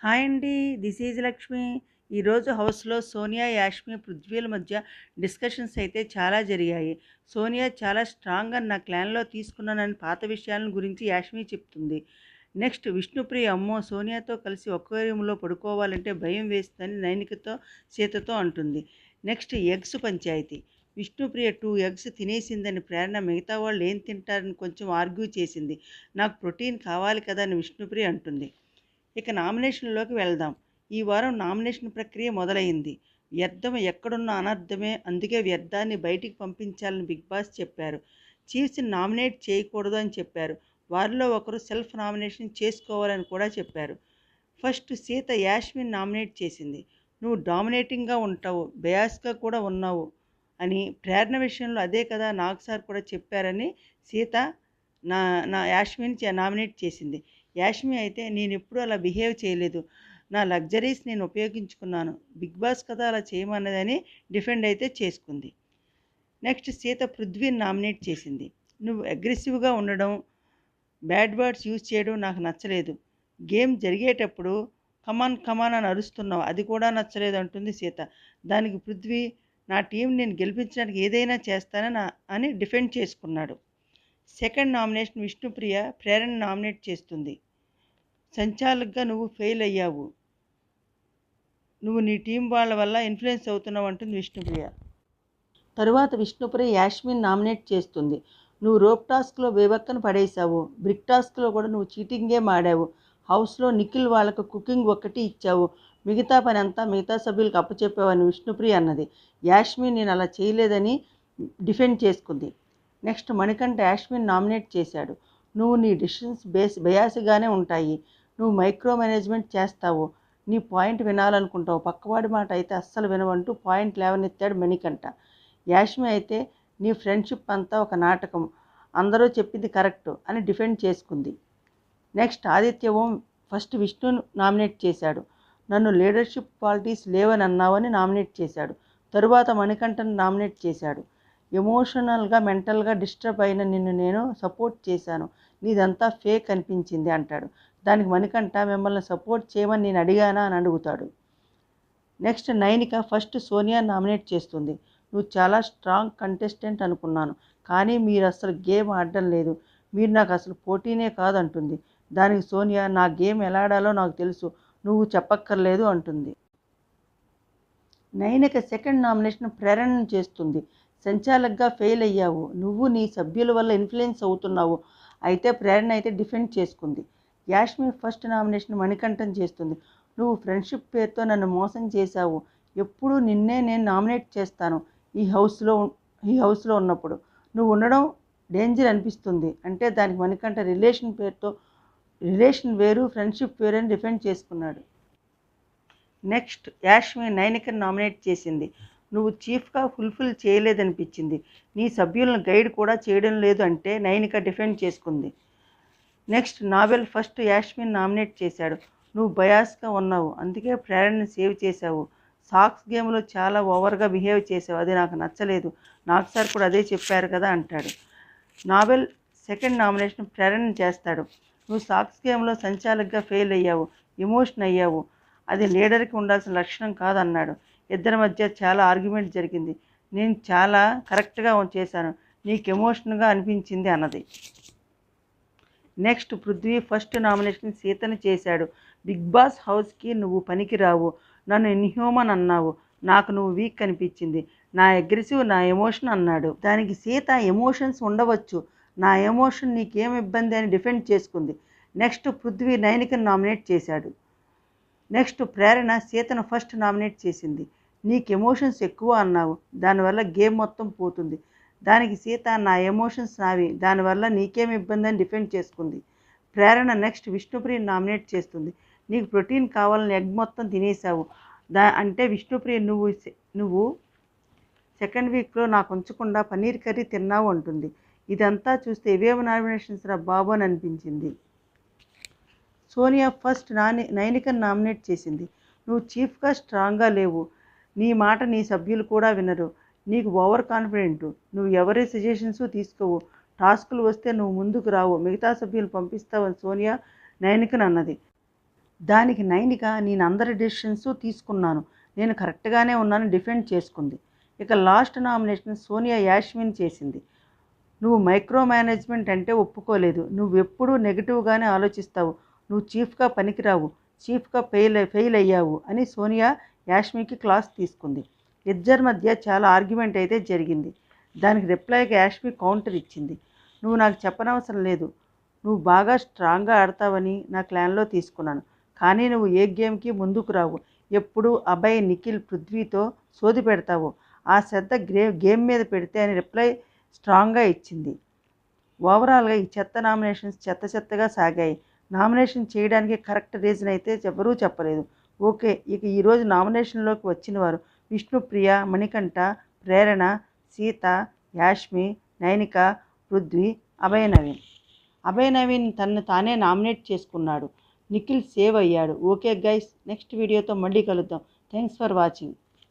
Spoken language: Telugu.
హాయ్ అండి. This is Lakshmi. ఈరోజు హౌస్‌లో సోనియా, యాష్మి, పృథ్వీల మధ్య డిస్కషన్స్ అయితే చాలా జరిగాయి. సోనియా చాలా స్ట్రాంగ్‌గా నా క్లాన్‌లో తీసుకున్నానని పాత విషయాలను గురించి యాష్మి చెప్తుంది. నెక్స్ట్ విష్ణుప్రియ అమ్మో! సోనియాతో కలిసి ఒకే రూమ్‌లో పడుకోవాలంటే భయం వేస్తుందని నైనికతో, సీతతో అంటుంది. Next eggs panchayati. Vishnupriya 2 eggs తినేసిందని ప్రేరణ మిగతా వాళ్ళు ఏం తింటారని కొంచెం ఆర్గ్యూ చేసింది. నాకు ప్రోటీన్ కావాలి కదా అని విష్ణుప్రియ అంటుంది. ఇక నామినేషన్లోకి వెళ్దాం. ఈ వారం నామినేషన్ ప్రక్రియ మొదలైంది. వ్యర్థం ఎక్కడున్న అనర్థమే, అందుకే వ్యర్థాన్ని బయటికి పంపించాలని బిగ్ బాస్ చెప్పారు. చీఫ్స్ని నామినేట్ చేయకూడదు అని చెప్పారు. వారిలో ఒకరు సెల్ఫ్ నామినేషన్ చేసుకోవాలని కూడా చెప్పారు. ఫస్ట్ సీత యాష్మిన్ నామినేట్ చేసింది. నువ్వు డామినేటింగ్గా ఉంటావు, బయాస్గా కూడా ఉన్నావు అని ప్రేరణ విషయంలో అదే కదా నాగ్ సార్ కూడా చెప్పారని సీత నా నా యాష్మిన్ నామినేట్ చేసింది. యాష్మి అయితే నేను ఎప్పుడూ అలా బిహేవ్ చేయలేదు, నా లగ్జరీస్ నేను ఉపయోగించుకున్నాను, బిగ్ బాస్ కదా అలా చేయమన్నదని డిఫెండ్ అయితే చేసుకుంది. నెక్స్ట్ సీత పృథ్వీని నామినేట్ చేసింది. నువ్వు అగ్రెసివ్గా ఉండడం, బ్యాడ్ వర్డ్స్ యూజ్ చేయడం నాకు నచ్చలేదు. గేమ్ జరిగేటప్పుడు కమాన్ కమాన్ అని అరుస్తున్నావు, అది కూడా నచ్చలేదు అంటుంది సీత. దానికి పృథ్వీ నా టీం నేను గెలిపించడానికి ఏదైనా చేస్తానని అని డిఫెండ్ చేసుకున్నాడు. సెకండ్ నామినేషన్ విష్ణుప్రియ ప్రేరణ నామినేట్ చేస్తుంది. సంచాలకుగా నువ్వు ఫెయిల్ అయ్యావు, నువ్వు నీ టీం వాళ్ళ వల్ల ఇన్ఫ్లుయెన్స్ అవుతున్నావు అంటుంది విష్ణుప్రియ. తరువాత విష్ణుప్రియ యాష్మిన్ నామినేట్ చేస్తుంది. నువ్వు రోప్ టాస్క్లో బేబక్కను పడేశావు, బ్రిక్ టాస్క్లో కూడా నువ్వు చీటింగే ఆడావు, హౌస్లో నిఖిల్ వాళ్ళకు కుకింగ్ ఒక్కటి ఇచ్చావు, మిగతా పని అంతా మిగతా సభ్యులకు అప్పచెప్పావని విష్ణుప్రియ అన్నది. యాష్మిన్ నేను అలా చేయలేదని డిఫెండ్ చేసుకుంది. నెక్స్ట్ మణికంఠ యాష్మిన్ నామినేట్ చేశాడు. నువ్వు నీ డిసిషన్స్ బయాస్గానే ఉంటాయి, నువ్వు మైక్రో మేనేజ్మెంట్ చేస్తావు, నీ పాయింట్ వినాలనుకుంటావు, పక్కవాడి మాట అయితే అస్సలు వినవంటూ పాయింట్ లేవనెత్తాడు మణికంఠ. యాష్మి అయితే నీ ఫ్రెండ్షిప్ అంతా ఒక నాటకం, అందరూ చెప్పింది కరెక్ట్ అని డిఫెండ్ చేసుకుంది. నెక్స్ట్ ఆదిత్య ఓం ఫస్ట్ విష్ణును నామినేట్ చేశాడు. నన్ను లీడర్షిప్ క్వాలిటీస్ లేవని అన్నావని నామినేట్ చేశాడు. తరువాత మణికంఠను నామినేట్ చేశాడు. ఎమోషనల్గా మెంటల్గా డిస్టర్బ్ అయిన నిన్ను నేను సపోర్ట్ చేశాను, నీదంతా ఫేక్ అనిపించింది అంటాడు. దానికి మణికంఠ మిమ్మల్ని సపోర్ట్ చేయమని నేను అడిగానా అని అడుగుతాడు. Next Nainika first Sonia nominate చేస్తుంది. నువ్వు చాలా స్ట్రాంగ్ కంటెస్టెంట్ అనుకున్నాను, కానీ మీరు అసలు గేమ్ ఆడడం లేదు, మీరు నాకు అసలు పోటీనే కాదంటుంది. దానికి సోనియా నా గేమ్ ఎలా ఆడాలో నాకు తెలుసు, నువ్వు చెప్పక్కర్లేదు అంటుంది. నైనిక సెకండ్ నామినేషన్ ప్రేరణను చేస్తుంది. సంచాలకుగా ఫెయిల్ అయ్యావు, నువ్వు నీ సభ్యుల వల్ల ఇన్ఫ్లుయెన్స్ అవుతున్నావు, అయితే ప్రేరణ అయితే డిఫెండ్ చేసుకుంది. యాష్మి ఫస్ట్ నామినేషన్ మణికంఠం చేస్తుంది. నువ్వు ఫ్రెండ్షిప్ పేరుతో నన్ను మోసం చేశావు, ఎప్పుడూ నిన్నే నేను నామినేట్ చేస్తాను ఈ హౌస్లో ఉన్నప్పుడు, నువ్వు ఉండడం డేంజర్ అనిపిస్తుంది అంటే దానికి మణికంఠ రిలేషన్ వేరు ఫ్రెండ్షిప్ వేరు అని డిఫెండ్ చేసుకున్నాడు. నెక్స్ట్ యాష్మి నైనికను నామినేట్ చేసింది. నువ్వు చీఫ్గా ఫుల్ఫిల్ చేయలేదనిపించింది, నీ సభ్యులను గైడ్ కూడా చేయడం లేదు అంటే నైనిక డిఫెండ్ చేసుకుంది. Next Nabeel first Yashmin nominate చేశాడు. నువ్వు బయాస్గా ఉన్నావు, అందుకే ప్రేరణని సేవ్ చేశావు, సాక్స్ గేమ్లో చాలా ఓవర్గా బిహేవ్ చేసావు, అది నాకు నచ్చలేదు, నాకు సార్ కూడా అదే చెప్పారు కదా అంటాడు. నావెల్ సెకండ్ నామినేషన్ ప్రేరణని చేస్తాడు. నువ్వు సాక్స్ గేమ్లో సంచాలకుగా ఫెయిల్ అయ్యావు, ఎమోషన్ అయ్యావు, అది లీడర్కి ఉండాల్సిన లక్షణం కాదన్నాడు. ఇద్దరి మధ్య చాలా ఆర్గ్యుమెంట్ జరిగింది. నేను చాలా కరెక్ట్గా చేశాను, నీకు ఎమోషన్గా అనిపించింది అన్నది. నెక్స్ట్ పృథ్వీ ఫస్ట్ నామినేషన్ సీతను చేశాడు. బిగ్ బాస్ హౌస్కి నువ్వు పనికిరావు, నన్ను ఇన్హ్యూమన్ అన్నావు, నాకు నువ్వు వీక్ అనిపించింది, నా అగ్రెసివ్ నా ఎమోషన్ అన్నాడు. దానికి సీత ఎమోషన్స్ ఉండవచ్చు, నా ఎమోషన్ నీకేం ఇబ్బంది అని డిఫెండ్ చేసుకుంది. నెక్స్ట్ పృథ్వీ నైనికను నామినేట్ చేశాడు. నెక్స్ట్ ప్రేరణ సీతను ఫస్ట్ నామినేట్ చేసింది. నీకు ఎమోషన్స్ ఎక్కువ అన్నావు, దానివల్ల గేమ్ మొత్తం పోతుంది. దానికి సీత నా ఎమోషన్స్ నావి, దానివల్ల నీకేం ఇబ్బంది అని డిఫెండ్ చేసుకుంది. ప్రేరణ నెక్స్ట్ విష్ణుప్రియని నామినేట్ చేస్తుంది. నీకు ప్రోటీన్ కావాలని ఎగ్ మొత్తం తినేసావు, అంటే విష్ణుప్రియ నువ్వు సెకండ్ వీక్లో నాకు ఉంచకుండా పన్నీర్ కర్రీ తిన్నావు అంటుంది. ఇదంతా చూస్తే ఇవేమి నామినేషన్స్ రా బాబు అని అనిపించింది. సోనియా ఫస్ట్ నైనికను నామినేట్ చేసింది. నువ్వు చీఫ్గా స్ట్రాంగ్గా లేవు, నీ మాట నీ సభ్యులు కూడా వినరు, నీకు ఓవర్ కాన్ఫిడెంట్, నువ్వు ఎవరి సజెషన్స్ తీసుకోవు, టాస్కులు వస్తే నువ్వు ముందుకు రావు, మిగతా సభ్యులు పంపిస్తావని సోనియా నైనికను అన్నది. దానికి నైనిక నేను అందరి డెసిషన్స్ తీసుకున్నాను, నేను కరెక్ట్గానే ఉన్నాను డిఫెండ్ చేసుకుంది. ఇక లాస్ట్ నామినేషన్ సోనియా యాస్మిన్ చేసింది. నువ్వు మైక్రో మేనేజ్మెంట్ అంటే ఒప్పుకోలేదు, నువ్వెప్పుడూ నెగిటివ్గానే ఆలోచిస్తావు, నువ్వు చీఫ్గా పనికిరావు, చీఫ్గా ఫెయిల్ అయ్యావు అని సోనియా యాస్మిన్కి క్లాస్ తీసుకుంది. ఇద్దరి మధ్య చాలా ఆర్గ్యుమెంట్ అయితే జరిగింది. దానికి రిప్లైగా యాష్మి కౌంటర్ ఇచ్చింది. నువ్వు నాకు చెప్పనవసరం లేదు, నువ్వు బాగా స్ట్రాంగ్గా ఆడతావని నా క్లాన్లో తీసుకున్నాను, కానీ నువ్వు ఏ గేమ్కి ముందుకు రావు, ఎప్పుడు అభయ్, నిఖిల్, పృథ్వీతో సోది పెడతావు, ఆ శ్రద్ధ గేమ్ మీద పెడితే అని రిప్లై స్ట్రాంగ్గా ఇచ్చింది. ఓవరాల్గా ఈ చెత్త నామినేషన్స్ చెత్తగా సాగాయి. నామినేషన్ చేయడానికి కరెక్ట్ రీజన్ అయితే ఎవరూ చెప్పలేదు. ఓకే, ఇక ఈరోజు నామినేషన్లోకి వచ్చిన వారు విష్ణుప్రియ, మణికంఠ, ప్రేరణ, సీత, యాష్మి, నైనిక, పృథ్వీ, అభయ్ నవీన్ తనను తానే నామినేట్ చేసుకున్నాడు. నిఖిల్ సేవ్ అయ్యాడు. ఓకే గైస్, నెక్స్ట్ వీడియోతో మళ్ళీ కలుద్దాం. Thanks for watching.